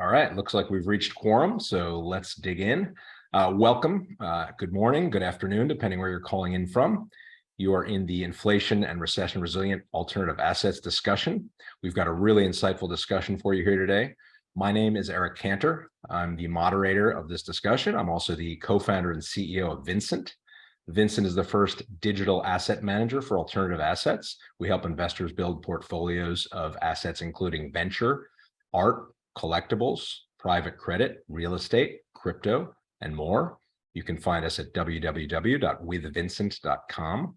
All right, looks like we've reached quorum, so let's dig in. Welcome, good morning, good afternoon, depending where you're calling in from. You are in the inflation and recession resilient alternative assets discussion. We've got a really insightful discussion for you here today. My name is Eric Cantor. I'm the moderator of this discussion. I'm also the co-founder and CEO of Vincent. Vincent is the first digital asset manager for alternative assets. We help investors build portfolios of assets, including venture, art, collectibles, private credit, real estate, crypto, and more. You can find us at www.withvincent.com.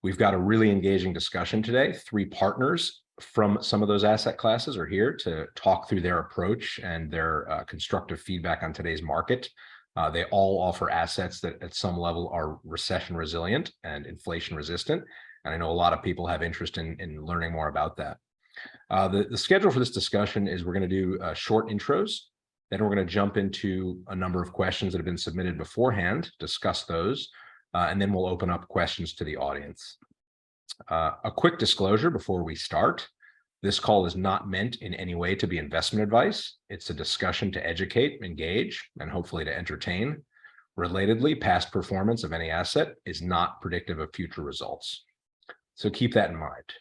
We've got a really engaging discussion today. 3 partners from some of those asset classes are here to talk through their approach and their constructive feedback on today's market. They all offer assets that at some level are recession resilient and inflation resistant. And I know a lot of people have interest in learning more about that. The schedule for this discussion is we're going to do short intros, then we're going to jump into a number of questions that have been submitted beforehand, discuss those, and then we'll open up questions to the audience. A quick disclosure before we start. This call is not meant in any way to be investment advice. It's a discussion to educate, engage, and hopefully to entertain. Relatedly, past performance of any asset is not predictive of future results. So keep that in mind.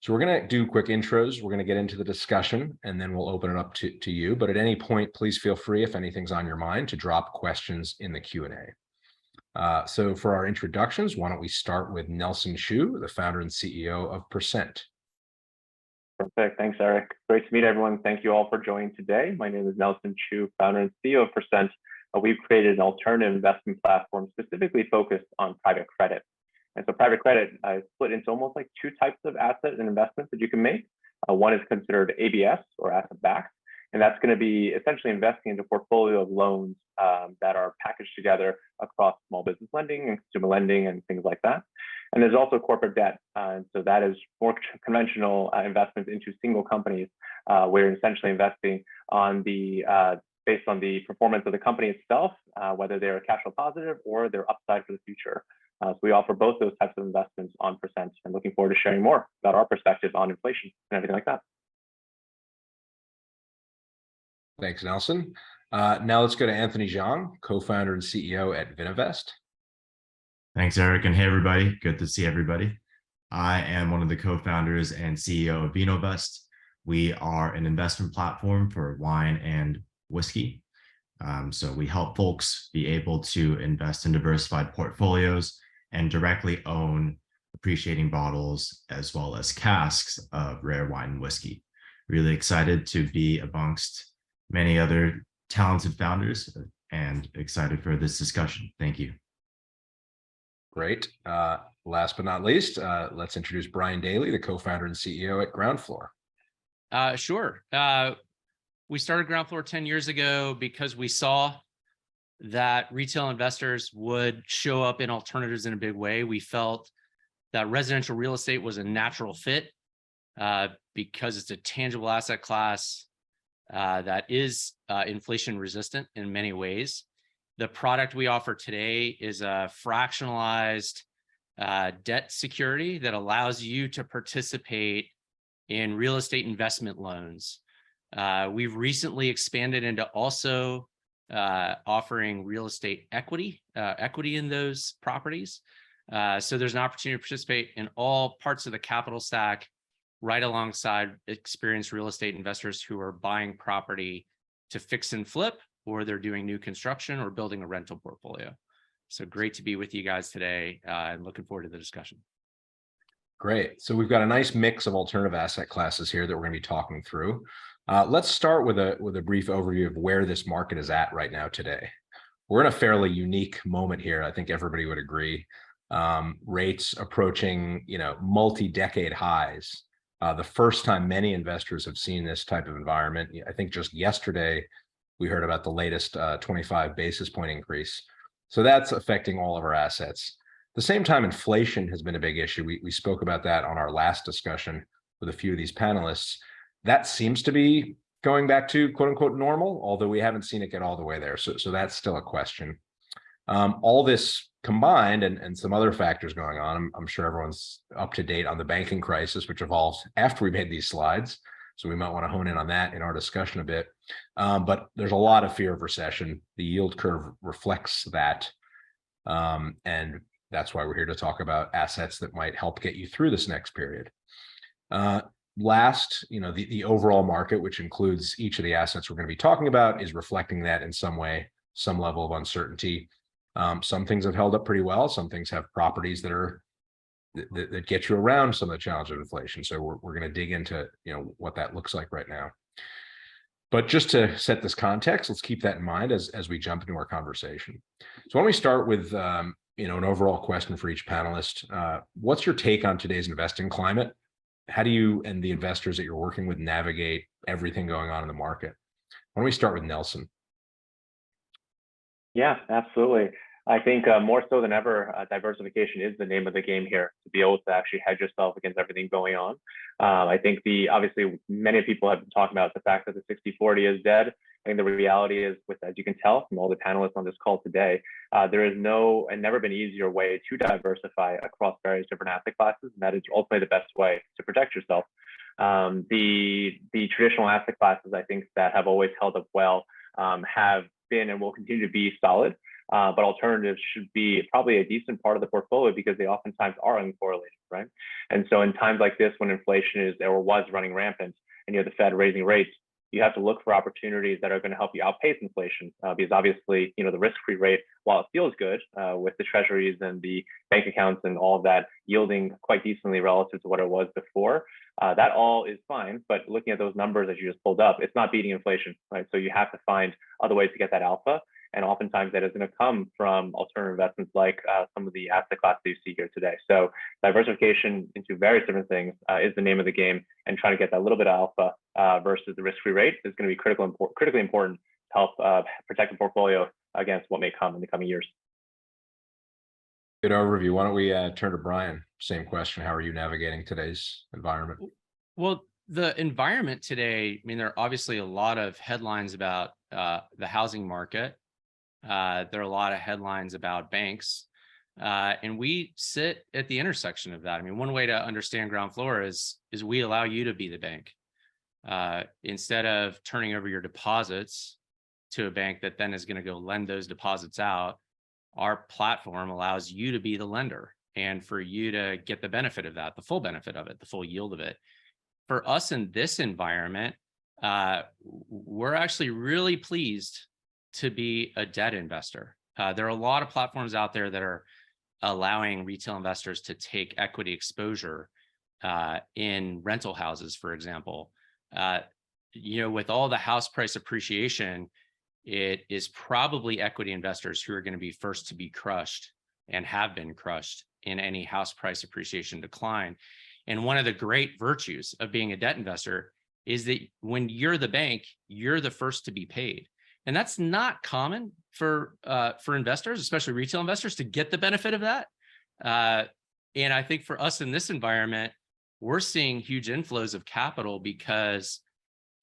So we're going to do quick intros. We're going to get into the discussion, and then we'll open it up to you. But at any point, please feel free, if anything's on your mind, to drop questions in the Q&A. So for our introductions, why don't we start with Nelson Chu, the founder and CEO of Percent. Perfect. Thanks, Eric. Great to meet everyone. Thank you all for joining today. My name is Nelson Chu, founder and CEO of Percent. We've created an alternative investment platform specifically focused on private credit. And so private credit is split into almost like 2 types of assets and investments that you can make. One is considered ABS, or asset-backed, and that's going to be essentially investing into a portfolio of loans that are packaged together across small business lending and consumer lending and things like that. And there's also corporate debt. And so that is more conventional investments into single companies, where you're essentially investing on the based on the performance of the company itself, whether they're cash flow positive or they're upside for the future. So we offer both those types of investments on Percent, and looking forward to sharing more about our perspective on inflation and everything like that. Thanks, Nelson. Now let's go to Anthony Zhang, co-founder and CEO at Vininvest. Thanks, Eric, and hey, everybody. Good to see everybody. I am one of the co-founders and CEO of Vininvest. We are an investment platform for wine and whiskey. So we help folks be able to invest in diversified portfolios and directly own appreciating bottles as well as casks of rare wine and whiskey. Really excited to be amongst many other talented founders and excited for this discussion. Thank you. Great. Last but not least, let's introduce Brian Daly, the co-founder and CEO at Groundfloor. Sure. We started Groundfloor 10 years ago because we saw that retail investors would show up in alternatives in a big way. We felt that residential real estate was a natural fit because it's a tangible asset class that is inflation resistant in many ways. The product we offer today is a fractionalized debt security that allows you to participate in real estate investment loans. We've recently expanded into also offering real estate equity in those properties. So there's an opportunity to participate in all parts of the capital stack, right alongside experienced real estate investors who are buying property to fix and flip, or they're doing new construction or building a rental portfolio. So great to be with you guys today, and looking forward to the discussion. Great. So we've got a nice mix of alternative asset classes here that we're going to be talking through. Let's start with a brief overview of where this market is at right now today. We're in a fairly unique moment here. I think everybody would agree. Rates approaching, multi-decade highs. The first time many investors have seen this type of environment. I think just yesterday we heard about the latest 25 basis point increase. So that's affecting all of our assets. At the same time, inflation has been a big issue. We spoke about that on our last discussion with a few of these panelists. That seems to be going back to quote unquote normal, although we haven't seen it get all the way there. So that's still a question. All this combined and some other factors going on, I'm sure everyone's up to date on the banking crisis, which evolved after we made these slides. So we might want to hone in on that in our discussion a bit. But there's a lot of fear of recession. The yield curve reflects that. And that's why we're here to talk about assets that might help get you through this next period. Last, the overall market, which includes each of the assets we're going to be talking about, is reflecting that in some way, some level of uncertainty. Some things have held up pretty well. Some things have properties that get you around some of the challenges of inflation. So we're going to dig into what that looks like right now. But just to set this context, let's keep that in mind as we jump into our conversation. So why don't we start with an overall question for each panelist. What's your take on today's investing climate? How do you and the investors that you're working with navigate everything going on in the market? Why don't we start with Nelson? Yeah, absolutely. I think more so than ever, diversification is the name of the game here, to be able to actually hedge yourself against everything going on. I think obviously many people have been talking about the fact that the 60-40 is dead. I think the reality is, as you can tell from all the panelists on this call today, there is no and never been easier way to diversify across various different asset classes, and that is ultimately the best way to protect yourself. The traditional asset classes, I think, that have always held up well have been and will continue to be solid. But alternatives should be probably a decent part of the portfolio because they oftentimes are uncorrelated, right? And so in times like this, when inflation is or was running rampant, and you have the Fed raising rates, you have to look for opportunities that are going to help you outpace inflation, because obviously, the risk-free rate, while it feels good with the treasuries and the bank accounts and all of that yielding quite decently relative to what it was before, that all is fine. But looking at those numbers that you just pulled up, it's not beating inflation, right? So you have to find other ways to get that alpha. And oftentimes that is going to come from alternative investments like some of the asset classes you see here today. So diversification into various different things is the name of the game, and trying to get that little bit of alpha versus the risk-free rate is going to be critically important to help protect the portfolio against what may come in the coming years. Good overview. Why don't we turn to Brian? Same question. How are you navigating today's environment? Well, the environment today, there are obviously a lot of headlines about the housing market. There are a lot of headlines about banks, and we sit at the intersection of that. One way to understand Groundfloor is we allow you to be the bank. Instead of turning over your deposits to a bank that then is going to go lend those deposits out, our platform allows you to be the lender and for you to get the benefit of that, the full benefit of it, the full yield of it. For us in this environment, we're actually really pleased to be a debt investor. There are a lot of platforms out there that are allowing retail investors to take equity exposure in rental houses, for example. With all the house price appreciation, it is probably equity investors who are going to be first to be crushed and have been crushed in any house price appreciation decline. And one of the great virtues of being a debt investor is that when you're the bank, you're the first to be paid. And that's not common for investors, especially retail investors, to get the benefit of that. And I think for us in this environment, we're seeing huge inflows of capital because,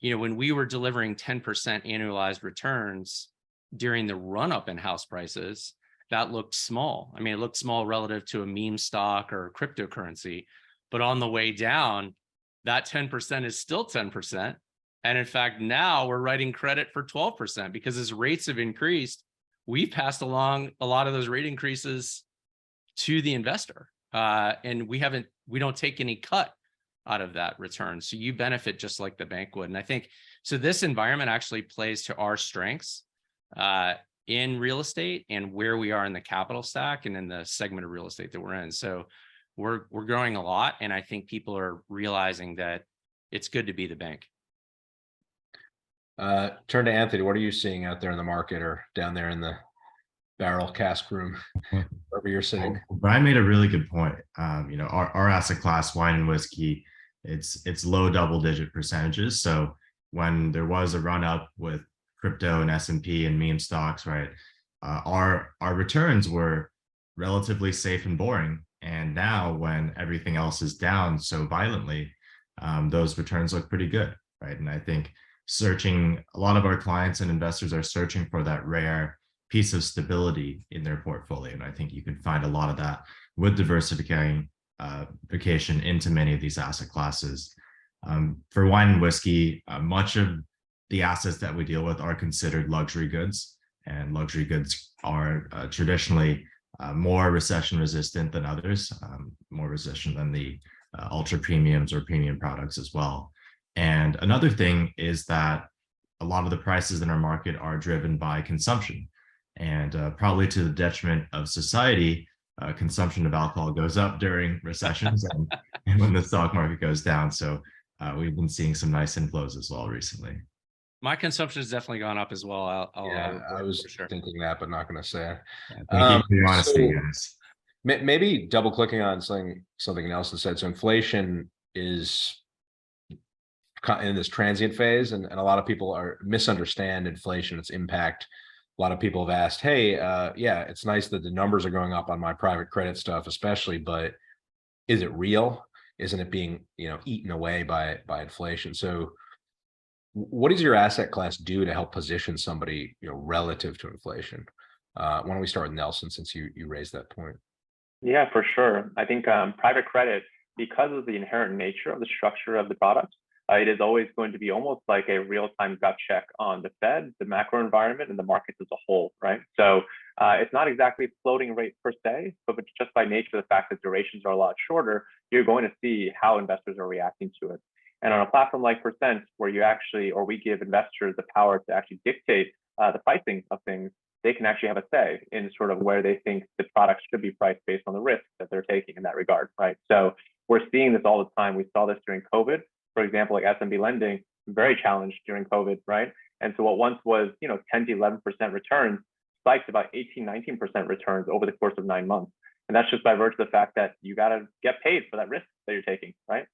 when we were delivering 10% annualized returns during the run-up in house prices, that looked small. It looked small relative to a meme stock or cryptocurrency, but on the way down, that 10% is still 10%. And in fact, now we're writing credit for 12% because as rates have increased, we've passed along a lot of those rate increases to the investor. And we don't take any cut out of that return. So you benefit just like the bank would. And I think, so this environment actually plays to our strengths in real estate and where we are in the capital stack and in the segment of real estate that we're in. So we're growing a lot. And I think people are realizing that it's good to be the bank. Turn to Anthony. What are you seeing out there in the market or down there in the barrel cask room, wherever you're sitting? Brian made a really good point. Our asset class, wine and whiskey, it's low double-digit percentages. So when there was a run up with crypto and S&P and meme stocks, right, our returns were relatively safe and boring. And now when everything else is down so violently, those returns look pretty good, right? And I think a lot of our clients and investors are searching for that rare piece of stability in their portfolio. And I think you can find a lot of that with diversification into many of these asset classes. For wine and whiskey, much of the assets that we deal with are considered luxury goods, and luxury goods are traditionally more recession resistant than others, more resistant than the ultra premiums or premium products as well. And another thing is that a lot of the prices in our market are driven by consumption, and probably to the detriment of society. Consumption of alcohol goes up during recessions and when the stock market goes down. So we've been seeing some nice inflows as well recently. My consumption has definitely gone up as well. Yeah, I was for sure. thinking that, but not going to say it. Thank you for your honesty, So guys. maybe double clicking on something Nelson said. So inflation is in this transient phase, and a lot of people are misunderstand inflation, its impact. A lot of people have asked, hey, yeah, it's nice that the numbers are going up on my private credit stuff, especially, but is it real? Isn't it being, eaten away by inflation? So what does your asset class do to help position somebody, relative to inflation? Why don't we start with Nelson, since you raised that point? Yeah, for sure. I think private credit, because of the inherent nature of the structure of the product, it is always going to be almost like a real-time gut check on the Fed, the macro environment, and the markets as a whole, right? So it's not exactly floating rate per se, but just by nature of the fact that durations are a lot shorter, you're going to see how investors are reacting to it. And on a platform like Percent, where we give investors the power to actually dictate the pricing of things, they can actually have a say in sort of where they think the product should be priced based on the risk that they're taking in that regard, right? So we're seeing this all the time. We saw this during COVID, for example, like SMB lending, very challenged during COVID, right? And so what once was, 10 to 11% returns spiked about 18, 19% returns over the course of 9 months. And that's just by virtue of the fact that you got to get paid for that risk that you're taking, right?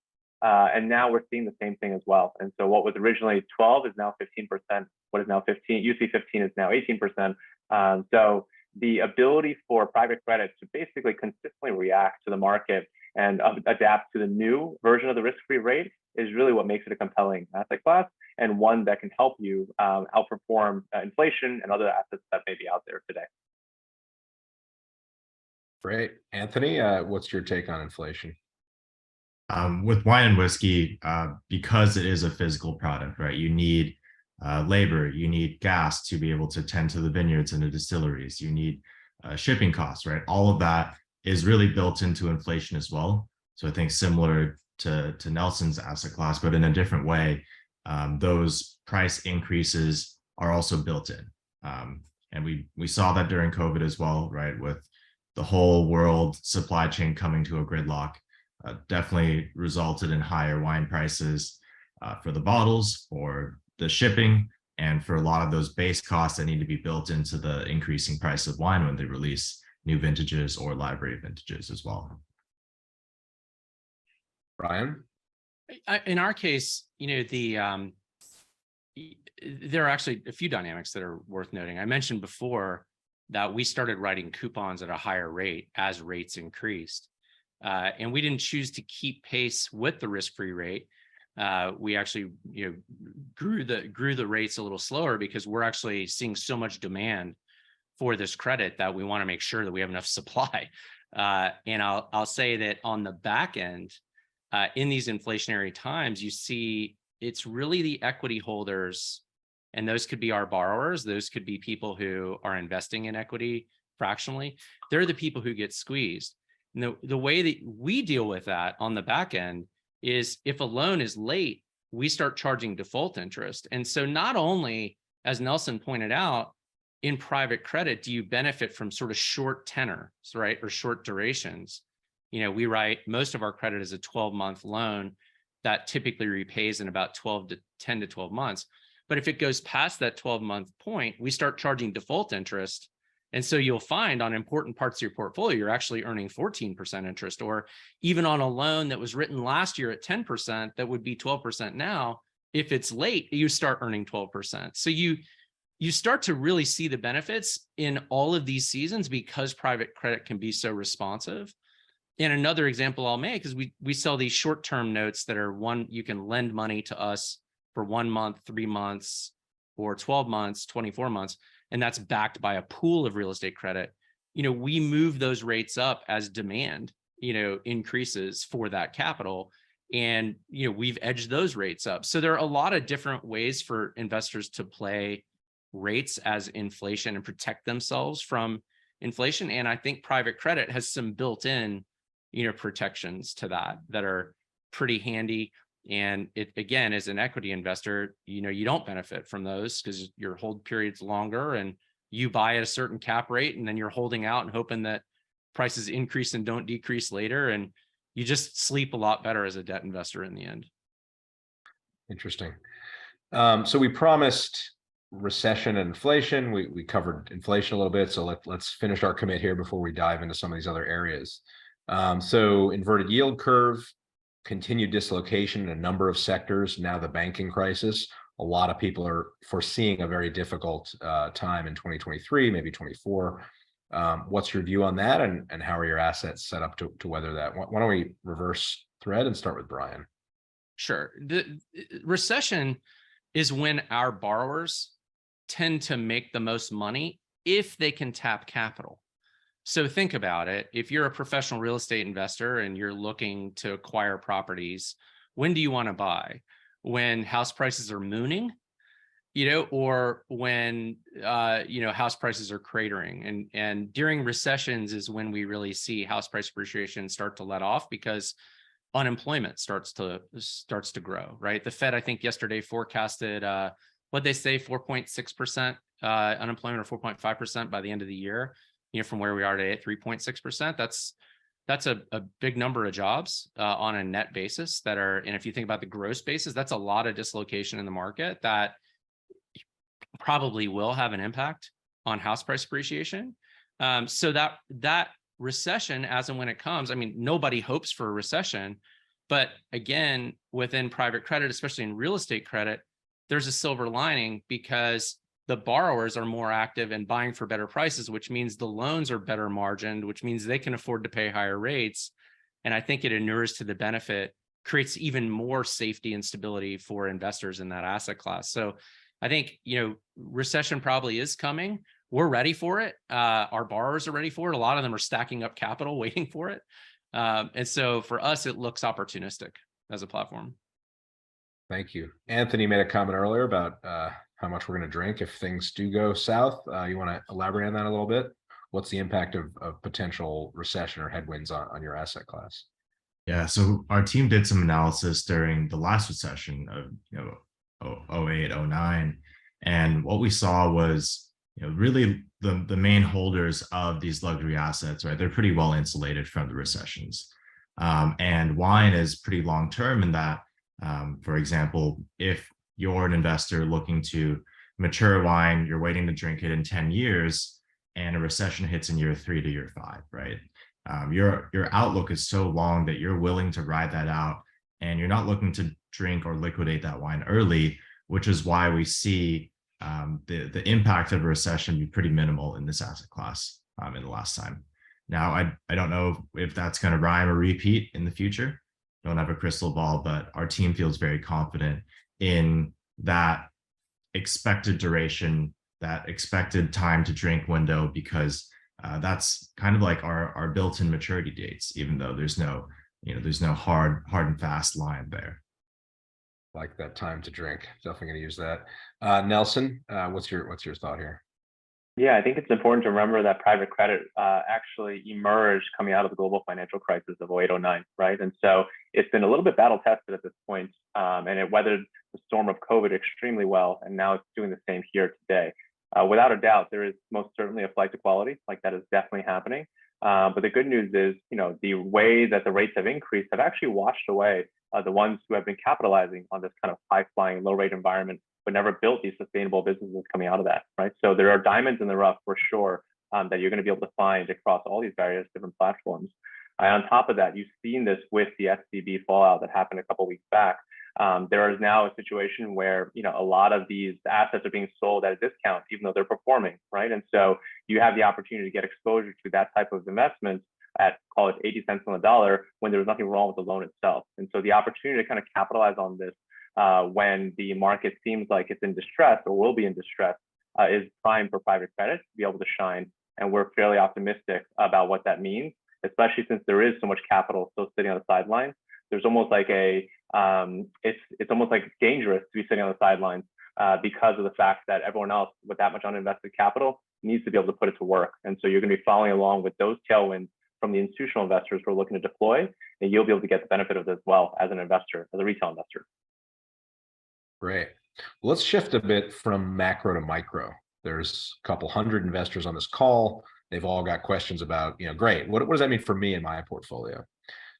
And now we're seeing the same thing as well. And so what was originally 12 is now 15%. What is now 15? UC 15 is now 18%. So the ability for private credit to basically consistently react to the market and adapt to the new version of the risk-free rate is really what makes it a compelling asset class, and one that can help you outperform inflation and other assets that may be out there today. Great. Anthony, what's your take on inflation? With wine and whiskey, because it is a physical product, right? You need labor, you need gas to be able to tend to the vineyards and the distilleries. You need shipping costs, right? All of that is really built into inflation as well. So I think similar to Nelson's asset class, but in a different way, those price increases are also built in. And we saw that during COVID as well, right? With the whole world supply chain coming to a gridlock, definitely resulted in higher wine prices for the bottles, for the shipping, and for a lot of those base costs that need to be built into the increasing price of wine when they release new vintages or library vintages as well. Brian? In our case, there are actually a few dynamics that are worth noting. I mentioned before that we started writing coupons at a higher rate as rates increased. And we didn't choose to keep pace with the risk-free rate. We actually, grew the rates a little slower because we're actually seeing so much demand for this credit that we want to make sure that we have enough supply. And I'll say that on the back end, in these inflationary times, you see it's really the equity holders, and those could be our borrowers. Those could be people who are investing in equity fractionally. They're the people who get squeezed. And the way that we deal with that on the back end is if a loan is late, we start charging default interest. And so not only, as Nelson pointed out, in private credit, do you benefit from sort of short tenors, right? Or short durations. We write most of our credit as a 12-month loan that typically repays in about 10 to 12 months. But if it goes past that 12-month point, we start charging default interest. And so you'll find on important parts of your portfolio, you're actually earning 14% interest, or even on a loan that was written last year at 10%, that would be 12% now. If it's late, you start earning 12%. So you start to really see the benefits in all of these seasons because private credit can be so responsive. And another example I'll make is we sell these short-term notes that are you can lend money to us for 1 month, 3 months, or 12 months, 24 months. And that's backed by a pool of real estate credit. We move those rates up as demand, increases for that capital. And, we've edged those rates up. So there are a lot of different ways for investors to play rates as inflation and protect themselves from inflation. And I think private credit has some built-in, protections to that are pretty handy. And it, again, as an equity investor, you don't benefit from those because your hold period's longer and you buy at a certain cap rate, and then you're holding out and hoping that prices increase and don't decrease later. And you just sleep a lot better as a debt investor in the end. Interesting. So we promised recession and inflation. We covered inflation a little bit. So let's finish our commit here before we dive into some of these other areas. So inverted yield curve, continued dislocation in a number of sectors. Now the banking crisis. A lot of people are foreseeing a very difficult time in 2023, maybe 24. What's your view on that, and how are your assets set up to weather that? Why don't we reverse thread and start with Brian? Sure. The recession is when our borrowers tend to make the most money if they can tap capital. So think about it. If you're a professional real estate investor and you're looking to acquire properties, when do you want to buy? When house prices are mooning, or when, house prices are cratering. And during recessions is when we really see house price appreciation start to let off, because unemployment starts to grow, right? The Fed, I think yesterday forecasted, what they say, 4.6% unemployment, or 4.5% by the end of the year, from where we are today at 3.6%. That's a big number of jobs on a net basis and if you think about the gross basis, that's a lot of dislocation in the market that probably will have an impact on house price appreciation. So that recession, as and when it comes, nobody hopes for a recession, but again, within private credit, especially in real estate credit, there's a silver lining, because the borrowers are more active and buying for better prices, which means the loans are better margined, which means they can afford to pay higher rates. And I think it inures to the benefit, creates even more safety and stability for investors in that asset class. So I think, recession probably is coming. We're ready for it. Our borrowers are ready for it. A lot of them are stacking up capital, waiting for it. And so for us, it looks opportunistic as a platform. Thank you. Anthony made a comment earlier about how much we're going to drink if things do go south. You want to elaborate on that a little bit? What's the impact of potential recession or headwinds on your asset class? Yeah, so our team did some analysis during the last recession of 08, 09. And what we saw was, really the main holders of these luxury assets, right? They're pretty well insulated from the recessions. And wine is pretty long-term in that, for example, if you're an investor looking to mature wine, you're waiting to drink it in 10 years, and a recession hits in year 3 to year 5, right? Your outlook is so long that you're willing to ride that out, and you're not looking to drink or liquidate that wine early, which is why we see the impact of a recession be pretty minimal in this asset class in the last time. Now, I don't know if that's going to rhyme or repeat in the future. Don't have a crystal ball, but our team feels very confident in that expected duration, that expected time to drink window, because that's kind of like our built-in maturity dates, even though there's no hard and fast line there. Like that time to drink. Definitely going to use that. Nelson, what's your thought here? Yeah, I think it's important to remember that private credit actually emerged coming out of the global financial crisis of 08, 09, right? And so it's been a little bit battle tested at this point, and it weathered the storm of COVID extremely well, and now it's doing the same here today. Without a doubt, there is most certainly a flight to quality, like that is definitely happening. But the good news is, the way that the rates have increased have actually washed away the ones who have been capitalizing on this kind of high-flying, low-rate environment, but never built these sustainable businesses coming out of that, right? So there are diamonds in the rough for sure that you're going to be able to find across all these various different platforms. On top of that, you've seen this with the SVB fallout that happened a couple of weeks back. There is now a situation where a lot of these assets are being sold at a discount, even though they're performing, right? And so you have the opportunity to get exposure to that type of investment at, call it 80 cents on the dollar, when there's nothing wrong with the loan itself. And so the opportunity to kind of capitalize on this when the market seems like it's in distress or will be in distress is prime for private credit to be able to shine. And we're fairly optimistic about what that means, especially since there is so much capital still sitting on the sidelines. There's almost like it's almost like dangerous to be sitting on the sidelines because of the fact that everyone else with that much uninvested capital needs to be able to put it to work. And so you're going to be following along with those tailwinds from the institutional investors who are looking to deploy, and you'll be able to get the benefit of this as well as an investor, as a retail investor. Great. Well, let's shift a bit from macro to micro. There's a couple hundred investors on this call. They've all got questions about, great, what does that mean for me in my portfolio?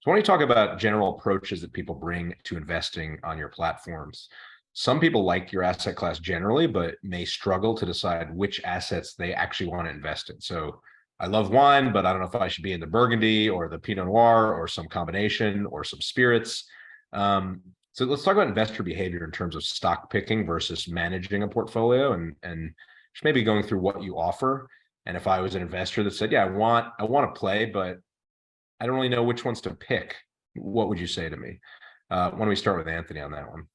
So why don't you talk about general approaches that people bring to investing on your platforms? Some people like your asset class generally, but may struggle to decide which assets they actually want to invest in. So I love wine, but I don't know if I should be in the Burgundy or the Pinot Noir or some combination or some spirits. So let's talk about investor behavior in terms of stock picking versus managing a portfolio, and just maybe going through what you offer. And if I was an investor that said, yeah, I want to play, but I don't really know which ones to pick, what would you say to me? Why don't we start with Anthony on that one?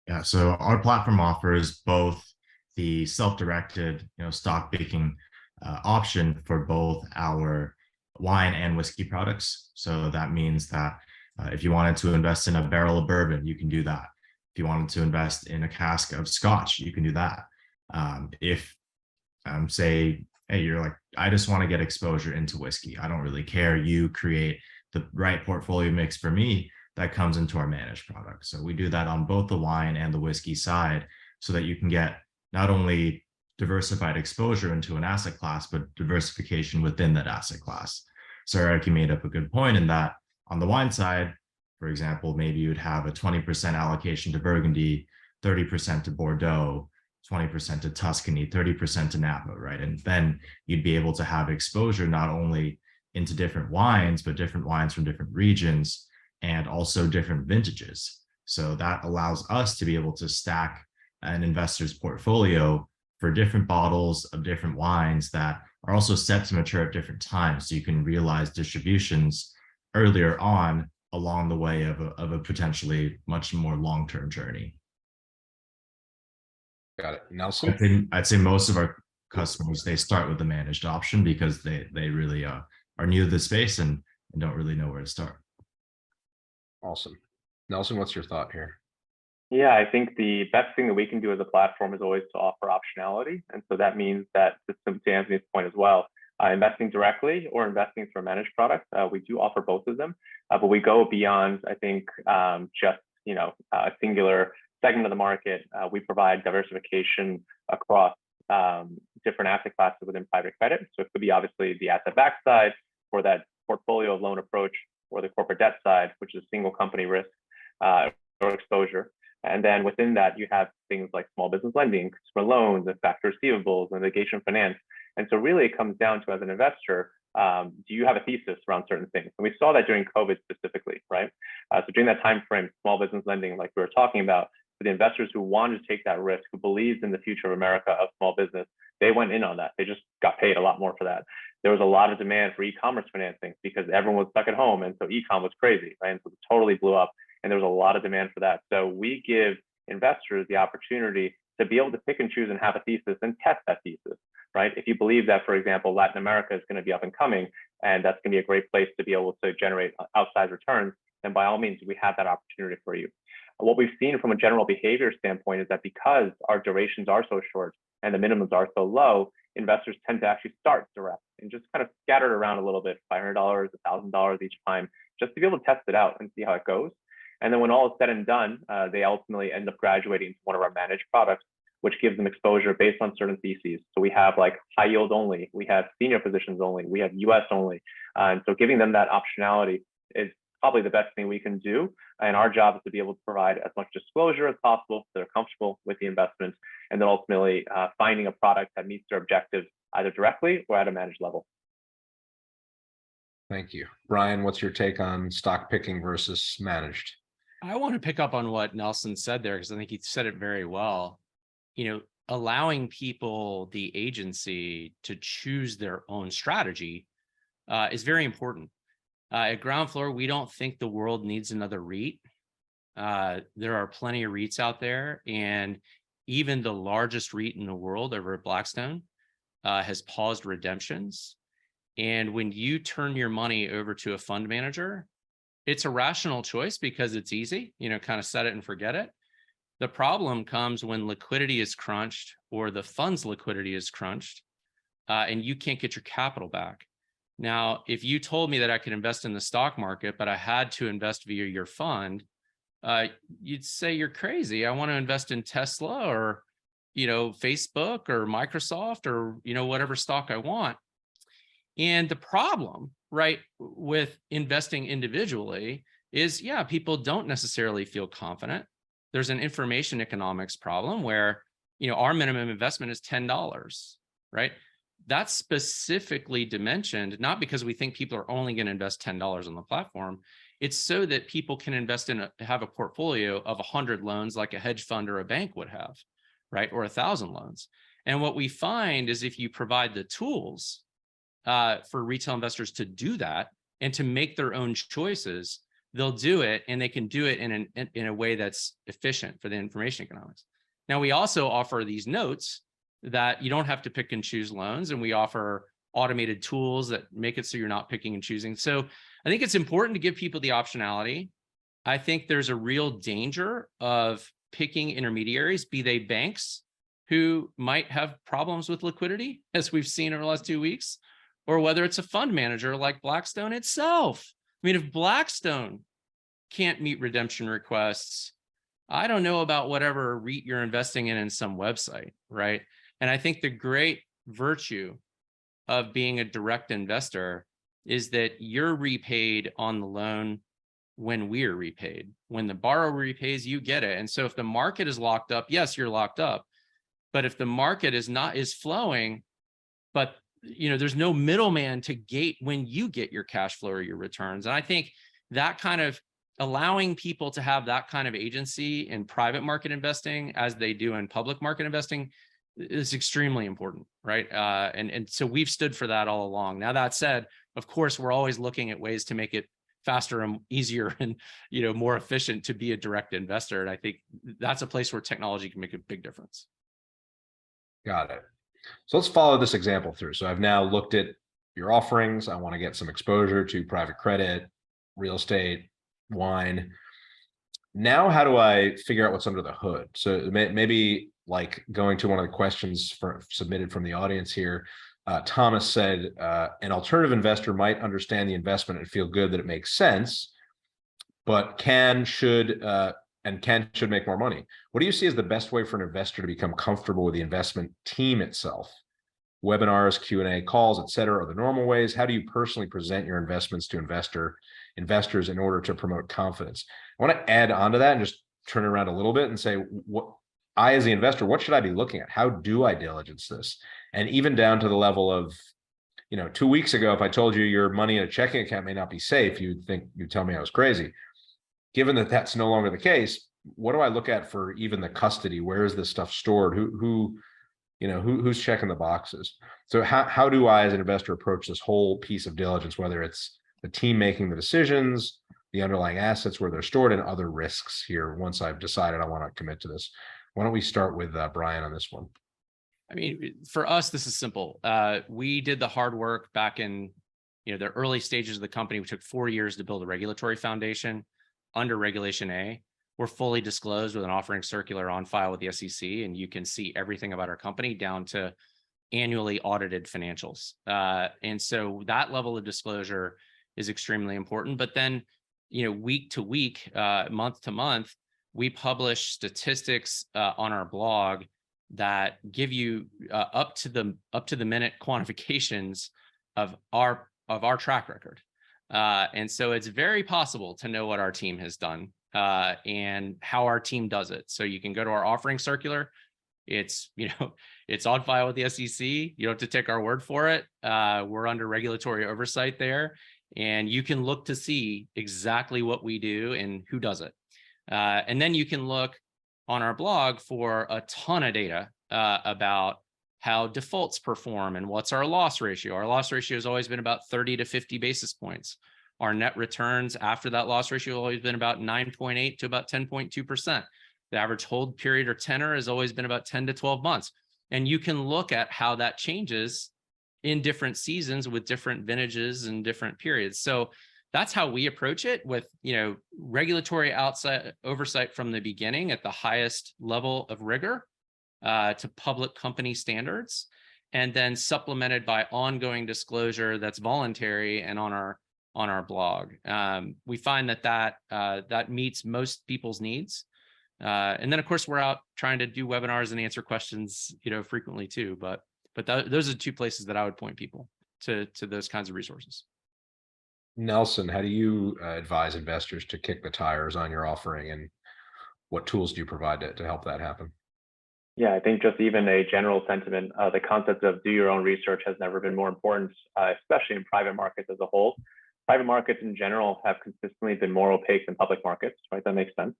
Yeah, so our platform offers both the self-directed, stock picking option for both our wine and whiskey products. So that means that if you wanted to invest in a barrel of bourbon, you can do that. If you wanted to invest in a cask of scotch, you can do that. If say, hey, you're like, I just want to get exposure into whiskey, I don't really care, you create the right portfolio mix for me that comes into our managed product. So we do that on both the wine and the whiskey side so that you can get not only diversified exposure into an asset class, but diversification within that asset class. So Eric, you made up a good point in that on the wine side, for example, maybe you'd have a 20% allocation to Burgundy, 30% to Bordeaux, 20% to Tuscany, 30% to Napa, right? And then you'd be able to have exposure not only into different wines, but different wines from different regions and also different vintages. So that allows us to be able to stack an investor's portfolio for different bottles of different wines that are also set to mature at different times. So you can realize distributions earlier on along the way of a potentially much more long-term journey. Got it. Nelson? I'd say most of our customers, they start with the managed option because they really are new to the space and don't really know where to start. Awesome. Nelson, what's your thought here? Yeah, I think the best thing that we can do as a platform is always to offer optionality. And so that means that, to Anthony's point as well, investing directly or investing through a managed product, we do offer both of them, but we go beyond, I think, just a singular segment of the market. We provide diversification across different asset classes within private credit. So it could be obviously the asset-backed side for that portfolio of loan approach, or the corporate debt side, which is single company risk or exposure. And then within that, you have things like small business lending, consumer loans, and factor receivables, and litigation finance. And so really it comes down to, as an investor, do you have a thesis around certain things? And we saw that during COVID specifically, right? So during that time frame, small business lending, like we were talking about, for the investors who wanted to take that risk, who believed in the future of America of small business, they went in on that. They just got paid a lot more for that. There was a lot of demand for e-commerce financing because everyone was stuck at home. And so e-com was crazy, right? And so it totally blew up. And there was a lot of demand for that. So we give investors the opportunity to be able to pick and choose and have a thesis and test that thesis, right? If you believe that, for example, Latin America is going to be up and coming, and that's going to be a great place to be able to generate outsized returns, then by all means, we have that opportunity for you. What we've seen from a general behavior standpoint is that because our durations are so short and the minimums are so low, investors tend to actually start direct and just kind of scatter it around a little bit, $500, $1,000 each time, just to be able to test it out and see how it goes. And then when all is said and done, they ultimately end up graduating to one of our managed products, which gives them exposure based on certain theses. So we have like high yield only, we have senior positions only, we have US only. And so giving them that optionality is probably the best thing we can do. And our job is to be able to provide as much disclosure as possible so they're comfortable with the investment, and then ultimately finding a product that meets their objectives either directly or at a managed level. Thank you. Brian, what's your take on stock picking versus managed? I want to pick up on what Nelson said there, because I think he said it very well. Allowing people the agency to choose their own strategy is very important. At Groundfloor, we don't think the world needs another REIT. There are plenty of REITs out there, and even the largest REIT in the world over at Blackstone has paused redemptions. And when you turn your money over to a fund manager, it's a rational choice because it's easy, kind of set it and forget it. The problem comes when liquidity is crunched or the fund's liquidity is crunched, and you can't get your capital back. Now, if you told me that I could invest in the stock market, but I had to invest via your fund, you'd say you're crazy. I want to invest in Tesla or, Facebook or Microsoft or, whatever stock I want. And the problem, right, with investing individually is, yeah, people don't necessarily feel confident. There's an information economics problem where, our minimum investment is $10, right? That's specifically dimensioned, not because we think people are only going to invest $10 on the platform. It's so that people can invest have a portfolio of 100 loans like a hedge fund or a bank would have, right? Or 1,000 loans. And what we find is if you provide the tools for retail investors to do that and to make their own choices, they'll do it, and they can do it in a way that's efficient for the information economics. Now, we also offer these notes that you don't have to pick and choose loans, and we offer automated tools that make it so you're not picking and choosing. So I think it's important to give people the optionality. I think there's a real danger of picking intermediaries, be they banks who might have problems with liquidity, as we've seen over the last 2 weeks, or whether it's a fund manager like Blackstone itself. I mean, if Blackstone can't meet redemption requests, I don't know about whatever REIT you're investing in some website, right? And I think the great virtue of being a direct investor is that you're repaid on the loan when we're repaid. When the borrower repays, you get it. And so if the market is locked up, yes, you're locked up. But if the market is flowing, but there's no middleman to gate when you get your cash flow or your returns. And I think that kind of allowing people to have that kind of agency in private market investing as they do in public market investing is extremely important, right? And so we've stood for that all along. Now, that said, of course, we're always looking at ways to make it faster and easier and more efficient to be a direct investor. And I think that's a place where technology can make a big difference. Got it. So let's follow this example through. So I've now looked at your offerings. I want to get some exposure to private credit, real estate, wine. Now, how do I figure out what's under the hood? So maybe like going to one of the questions submitted from the audience here, Thomas said, an alternative investor might understand the investment and feel good that it makes sense, but should make more money. What do you see as the best way for an investor to become comfortable with the investment team itself? Webinars, Q&A, calls, et cetera, are the normal ways. How do you personally present your investments to investors in order to promote confidence? I want to add on to that and just turn it around a little bit and say, as the investor, what should I be looking at? How do I diligence this? And even down to the level of, 2 weeks ago, if I told you your money in a checking account may not be safe, you'd tell me I was crazy. Given that that's no longer the case, what do I look at for even the custody? Where is this stuff stored? Who's checking the boxes? So how do I, as an investor, approach this whole piece of diligence, whether it's the team making the decisions, the underlying assets, where they're stored, and other risks here once I've decided I want to commit to this? Why don't we start with Brian on this one? I mean, for us, this is simple. We did the hard work back in the early stages of the company. We took 4 years to build a regulatory foundation under Regulation A. We're fully disclosed with an offering circular on file with the SEC, and you can see everything about our company down to annually audited financials. And so that level of disclosure is extremely important. But then, week to week, month to month, we publish statistics on our blog that give you up to the minute quantifications of our track record. And so it's very possible to know what our team has done and how our team does it. So you can go to our offering circular. It's on file with the SEC. You don't have to take our word for it. We're under regulatory oversight there, and you can look to see exactly what we do and who does it. And then you can look on our blog for a ton of data about how defaults perform and what's our loss ratio. Our loss ratio has always been about 30 to 50 basis points. Our net returns after that loss ratio has always been about 9.8 to about 10.2%. The average hold period or tenor has always been about 10 to 12 months. And you can look at how that changes in different seasons with different vintages and different periods. So that's how we approach it, with, regulatory outside oversight from the beginning at the highest level of rigor, to public company standards, and then supplemented by ongoing disclosure that's voluntary and on our blog. We find that meets most people's needs. And then of course we're out trying to do webinars and answer questions, frequently too. But those are the two places that I would point people to those kinds of resources. Nelson, how do you advise investors to kick the tires on your offering, and what tools do you provide to help that happen? Yeah, I think just even a general sentiment, the concept of do your own research has never been more important, especially in private markets as a whole. Private markets in general have consistently been more opaque than public markets, right? That makes sense.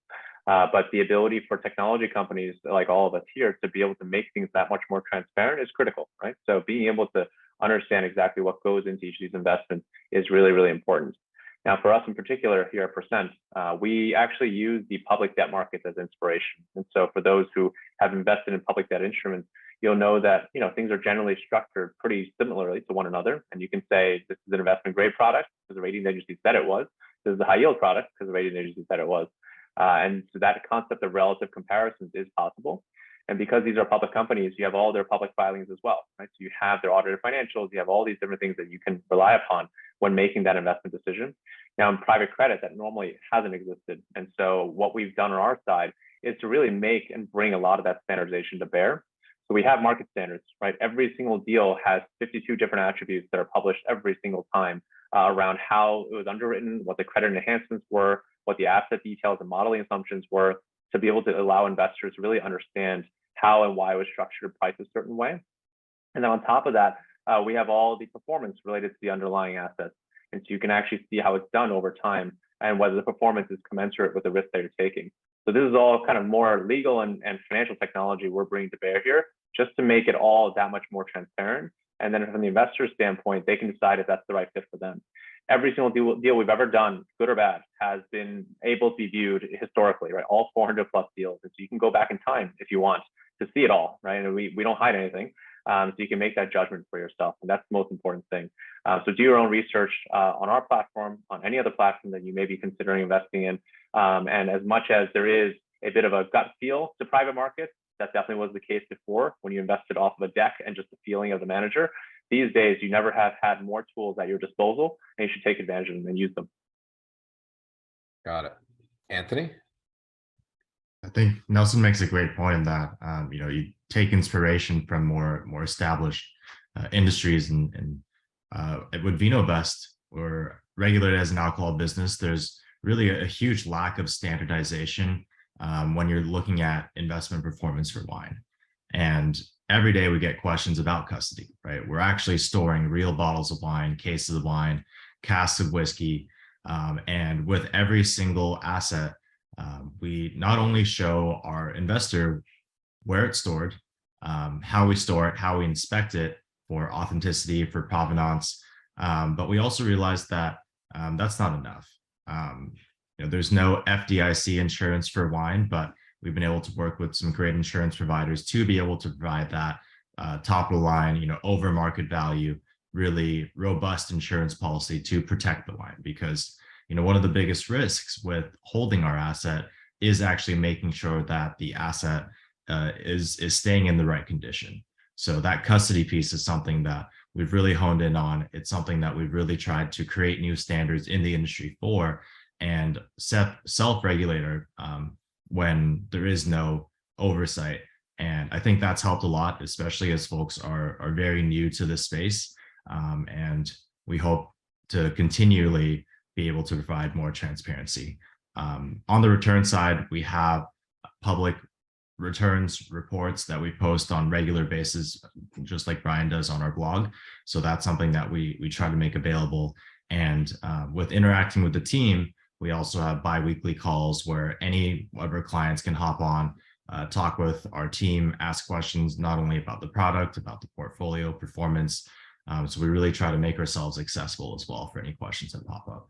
But the ability for technology companies like all of us here to be able to make things that much more transparent is critical, right? So being able to understand exactly what goes into each of these investments is really, really important. Now, for us in particular here at Percent, we actually use the public debt markets as inspiration. And so for those who have invested in public debt instruments, you'll know that things are generally structured pretty similarly to one another. And you can say this is an investment grade product because the rating agency said it was. This is a high yield product because the rating agency said it was. And so that concept of relative comparisons is possible. And because these are public companies, you have all their public filings as well, right? So you have their audited financials, you have all these different things that you can rely upon when making that investment decision. Now in private credit, that normally hasn't existed. And so what we've done on our side is to really make and bring a lot of that standardization to bear. So we have market standards, right? Every single deal has 52 different attributes that are published every single time around how it was underwritten, what the credit enhancements were, what the asset details and modeling assumptions were, to be able to allow investors to really understand how and why it was structured to price a certain way. And then on top of that, we have all the performance related to the underlying assets. And so you can actually see how it's done over time and whether the performance is commensurate with the risk that you're taking. So this is all kind of more legal and financial technology we're bringing to bear here, just to make it all that much more transparent. And then from the investor standpoint, they can decide if that's the right fit for them. Every single deal we've ever done, good or bad, has been able to be viewed historically, right? All 400 plus deals. And so you can go back in time if you want to see it all, right? And we don't hide anything. So you can make that judgment for yourself. And that's the most important thing. So do your own research on our platform, on any other platform that you may be considering investing in. And as much as there is a bit of a gut feel to private markets, that definitely was the case before when you invested off of a deck and just the feeling of the manager. These days, you never have had more tools at your disposal, and you should take advantage of them and use them. Got it. Anthony? I think Nelson makes a great point in that, you take inspiration from more established industries, and with VinoVest, we're regulated as an alcohol business. There's really a huge lack of standardization when you're looking at investment performance for wine. And every day we get questions about custody, right? We're actually storing real bottles of wine, cases of wine, casks of whiskey. And with every single asset, we not only show our investor where it's stored, how we store it, how we inspect it for authenticity, for provenance, but we also realize that that's not enough. There's no FDIC insurance for wine, but we've been able to work with some great insurance providers to be able to provide that top of the line, over market value, really robust insurance policy to protect the wine. Because one of the biggest risks with holding our asset is actually making sure that the asset is staying in the right condition. So that custody piece is something that we've really honed in on. It's something that we've really tried to create new standards in the industry for, and self-regulate when there is no oversight. And I think that's helped a lot, especially as folks are very new to this space. And we hope to continually be able to provide more transparency. On the return side, we have public returns reports that we post on regular basis, just like Brian does on our blog. So that's something that we try to make available. And with interacting with the team, we also have bi-weekly calls where any of our clients can hop on, talk with our team, ask questions, not only about the product, about the portfolio performance. So we really try to make ourselves accessible as well for any questions that pop up.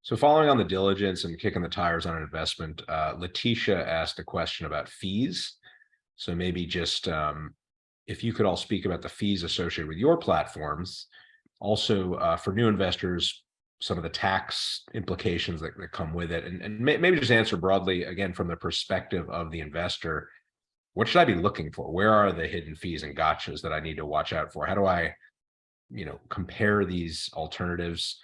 So following on the diligence and kicking the tires on an investment, Letitia asked a question about fees. So maybe just if you could all speak about the fees associated with your platforms. Also, for new investors, some of the tax implications that come with it, and maybe just answer broadly again from the perspective of the investor. What should I be looking for? Where are the hidden fees and gotchas that I need to watch out for? How do I, compare these alternatives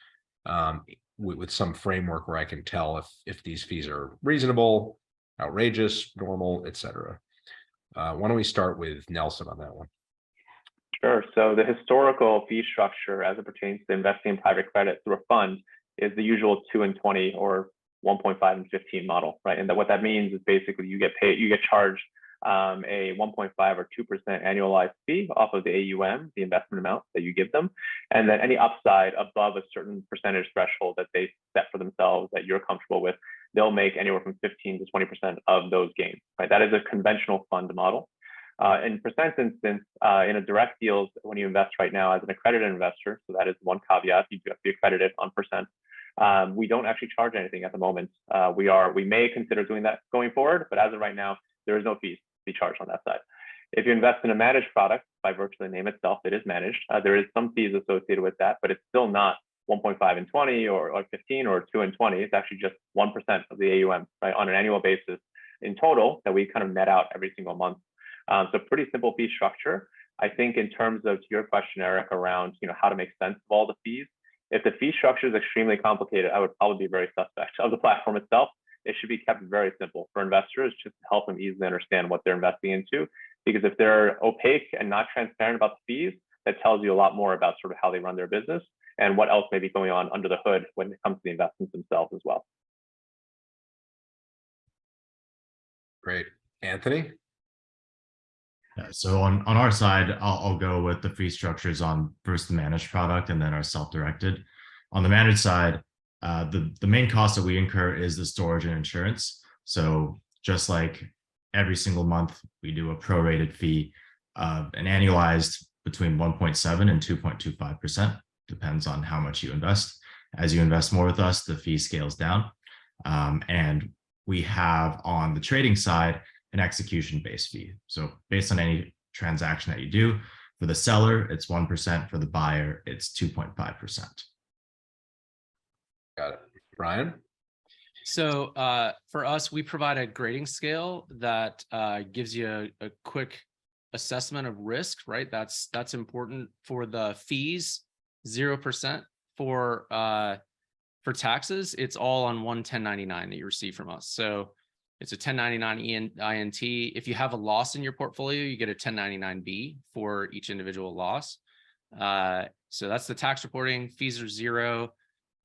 with some framework where I can tell if these fees are reasonable, outrageous, normal, etc. Why don't we start with Nelson on that one? Sure. So the historical fee structure as it pertains to investing in private credit through a fund is the usual 2 and 20 or 1.5 and 15 model, right? And what that means is basically you get charged a 1.5 or 2% annualized fee off of the AUM, the investment amount that you give them. And then any upside above a certain percentage threshold that they set for themselves that you're comfortable with, they'll make anywhere from 15 to 20% of those gains, right? That is a conventional fund model. In Percent's instance, in a direct deals, when you invest right now as an accredited investor, so that is one caveat, you do have to be accredited on Percent. We don't actually charge anything at the moment. We may consider doing that going forward, but as of right now, there is no fees to be charged on that side. If you invest in a managed product, by virtue of the name itself, it is managed. There is some fees associated with that, but it's still not 1.5 and 20 or 15 or 2 and 20. It's actually just 1% of the AUM, right, on an annual basis in total that we kind of net out every single month. So pretty simple fee structure. I think in terms of your question, Eric, around how to make sense of all the fees, if the fee structure is extremely complicated, I would probably be very suspect of the platform itself. It should be kept very simple for investors, just to help them easily understand what they're investing into. Because if they're opaque and not transparent about the fees, that tells you a lot more about sort of how they run their business and what else may be going on under the hood when it comes to the investments themselves as well. Great. Anthony? Yeah, so on our side, I'll go with the fee structures on first the managed product and then our self-directed. On the managed side, the main cost that we incur is the storage and insurance. So just like every single month, we do a prorated fee of an annualized between 1.7 and 2.25%, depends on how much you invest. As you invest more with us, the fee scales down. And we have on the trading side, an execution-based fee. So based on any transaction that you do, for the seller, it's 1%. For the buyer, it's 2.5%. Got it. Brian? So for us, we provide a grading scale that gives you a quick assessment of risk, right? That's important. For the fees, 0%. For taxes, it's all on one 1099 that you receive from us. So it's a 1099 INT. If you have a loss in your portfolio, you get a 1099B for each individual loss. So that's the tax reporting. Fees are 0.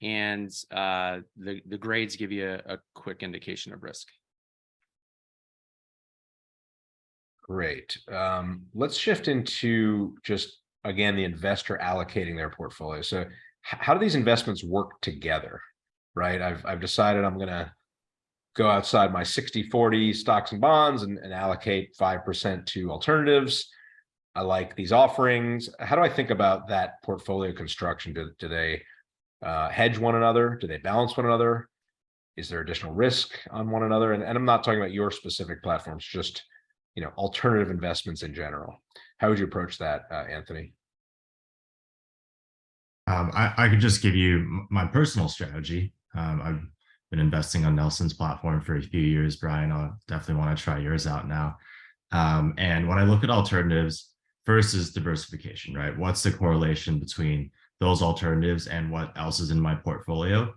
And the grades give you a quick indication of risk. Great. Let's shift into just, again, the investor allocating their portfolio. So how do these investments work together, right? I've decided I'm going to go outside my 60-40 stocks and bonds and allocate 5% to alternatives. I like these offerings. How do I think about that portfolio construction? Do they hedge one another? Do they balance one another? Is there additional risk on one another? And I'm not talking about your specific platforms, just alternative investments in general. How would you approach that, Anthony? I could just give you my personal strategy. I've been investing on Nelson's platform for a few years, Brian. I'll definitely want to try yours out now. And when I look at alternatives, first is diversification, right? What's the correlation between those alternatives and what else is in my portfolio?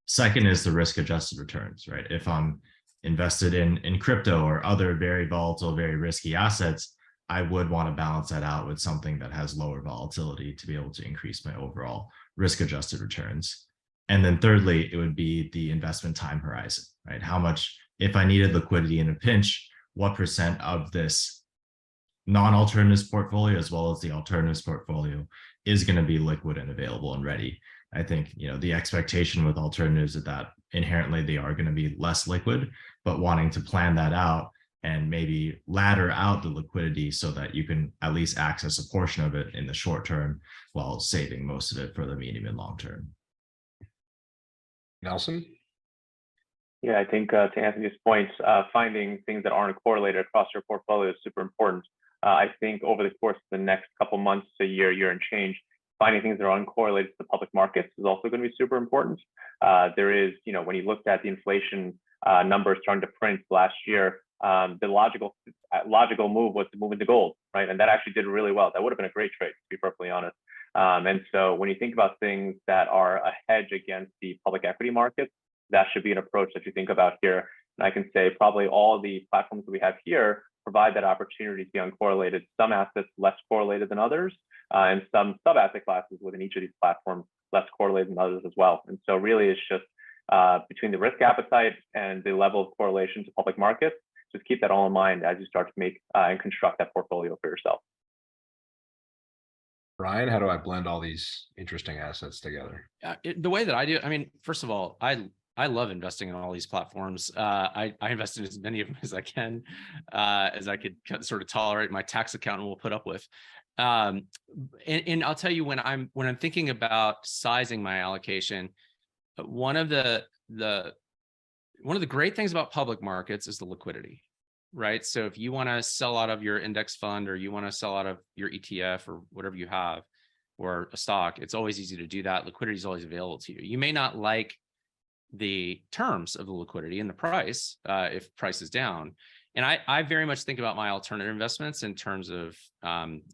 Second is the risk-adjusted returns, right? If I'm invested in crypto or other very volatile, very risky assets, I would want to balance that out with something that has lower volatility to be able to increase my overall risk-adjusted returns. And then thirdly, it would be the investment time horizon, right? How much, if I needed liquidity in a pinch, what percent of this non-alternatives portfolio as well as the alternatives portfolio is going to be liquid and available and ready. I think, the expectation with alternatives is that inherently they are going to be less liquid, but wanting to plan that out and maybe ladder out the liquidity so that you can at least access a portion of it in the short term while saving most of it for the medium and long term. Nelson? Yeah, I think to Anthony's point, finding things that aren't correlated across your portfolio is super important. I think over the course of the next couple months to year and change, finding things that are uncorrelated to the public markets is also going to be super important. There is, when you looked at the inflation numbers starting to print last year, the logical move was to move into gold, right? And that actually did really well. That would have been a great trade, to be perfectly honest. And so when you think about things that are a hedge against the public equity markets, that should be an approach that you think about here. And I can say probably all the platforms that we have here provide that opportunity to be uncorrelated. Some assets less correlated than others, and some sub-asset classes within each of these platforms less correlated than others as well. And so really it's just between the risk appetite and the level of correlation to public markets, just keep that all in mind as you start to make and construct that portfolio for yourself. Brian, how do I blend all these interesting assets together? The way that I do, I mean, first of all, I love investing in all these platforms. I invest in as many of them as I can, as I could sort of tolerate my tax accountant will put up with. And I'll tell you, when I'm thinking about sizing my allocation, one of the great things about public markets is the liquidity, right? So if you want to sell out of your index fund, or you want to sell out of your ETF or whatever you have, or a stock, it's always easy to do that. Liquidity is always available to you. You may not like the terms of the liquidity and the price if price is down. And I very much think about my alternative investments in terms of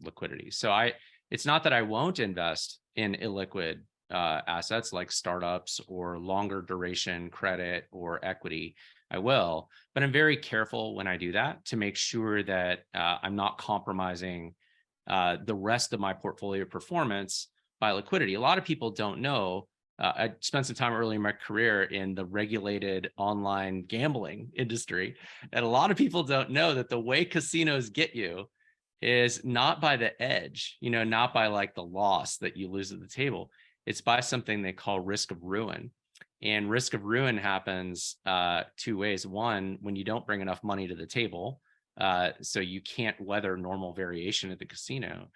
liquidity. So it's not that I won't invest in illiquid assets like startups or longer duration credit or equity. I will, but I'm very careful when I do that to make sure that I'm not compromising the rest of my portfolio performance by liquidity. A lot of people don't know. I spent some time early in my career in the regulated online gambling industry. And a lot of people don't know that the way casinos get you is not by the edge, not by like the loss that you lose at the table. It's by something they call risk of ruin. And risk of ruin happens two ways. One, when you don't bring enough money to the table, so you can't weather normal variation at the casino.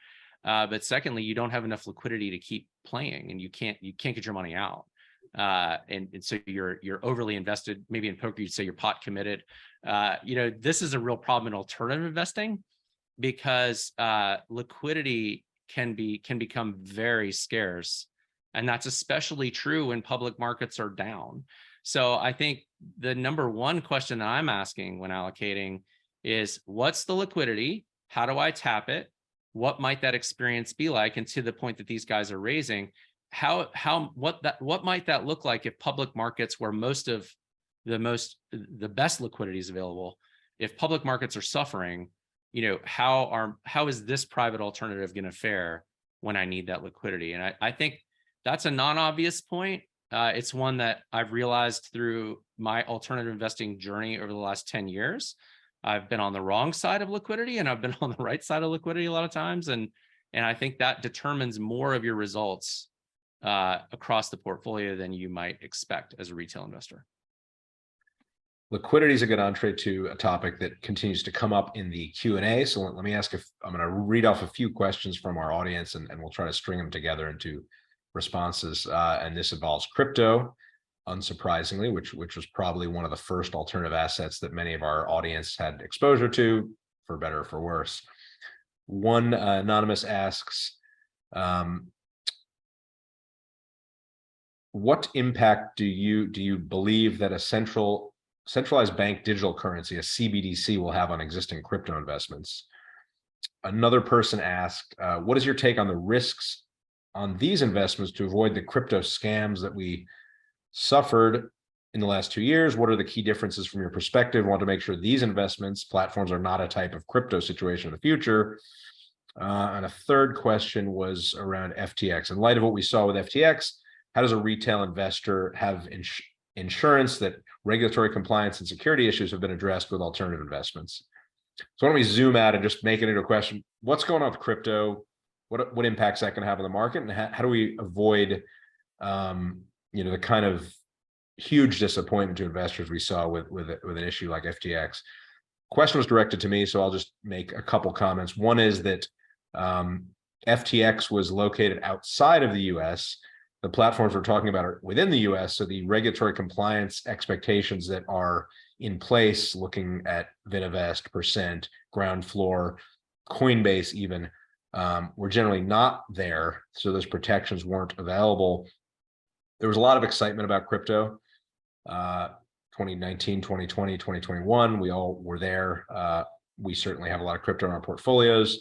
But secondly, you don't have enough liquidity to keep playing, and you can't get your money out. And so you're overly invested. Maybe in poker, you'd say you're pot committed. This is a real problem in alternative investing, because liquidity can become very scarce. And that's especially true when public markets are down. So I think the number one question that I'm asking when allocating is, what's the liquidity? How do I tap it? What might that experience be like? And to the point that these guys are raising, what might that look like if public markets, where the best liquidity is available, if public markets are suffering, how is this private alternative going to fare when I need that liquidity? And I think that's a non-obvious point. It's one that I've realized through my alternative investing journey over the last 10 years. I've been on the wrong side of liquidity, and I've been on the right side of liquidity a lot of times. And I think that determines more of your results across the portfolio than you might expect as a retail investor. Liquidity is a good entree to a topic that continues to come up in the Q&A. So let me ask, if I'm going to read off a few questions from our audience, and we'll try to string them together into responses. And this involves crypto, unsurprisingly, which was probably one of the first alternative assets that many of our audience had exposure to, for better or for worse. One anonymous asks, what impact do you believe that a centralized bank digital currency, a CBDC, will have on existing crypto investments? Another person asked, what is your take on the risks on these investments to avoid the crypto scams that we suffered in the last 2 years? What are the key differences from your perspective? I want to make sure these investments platforms are not a type of crypto situation in the future. And a third question was around FTX. In light of what we saw with FTX, how does a retail investor have insurance that regulatory compliance and security issues have been addressed with alternative investments? So why don't we zoom out and just make it into a question: what's going on with crypto? What impacts that can have on the market, and how do we avoid the kind of huge disappointment to investors we saw with an issue like FTX? Question was directed to me, so I'll just make a couple comments. One is that FTX was located outside of the US. The platforms we're talking about are within the US, so the regulatory compliance expectations that are in place, looking at Vinavest, Percent, Groundfloor, Coinbase even, were generally not there. So those protections weren't available. There was a lot of excitement about crypto. 2019, 2020, 2021, we all were there. We certainly have a lot of crypto in our portfolios.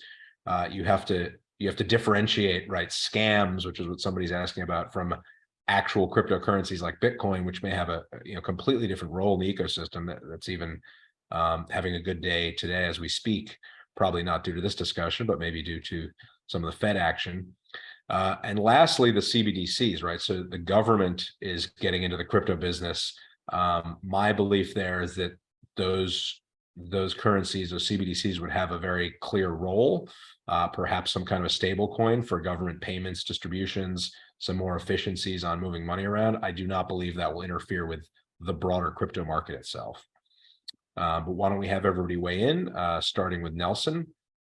You have to differentiate, right? Scams, which is what somebody's asking about, from actual cryptocurrencies like Bitcoin, which may have a completely different role in the ecosystem. That's even having a good day today as we speak. Probably not due to this discussion, but maybe due to some of the Fed action. And lastly, the CBDCs, right? So the government is getting into the crypto business. My belief there is that those currencies, those CBDCs, would have a very clear role, perhaps some kind of a stable coin for government payments, distributions, some more efficiencies on moving money around. I do not believe that will interfere with the broader crypto market itself. But why don't we have everybody weigh in, starting with Nelson.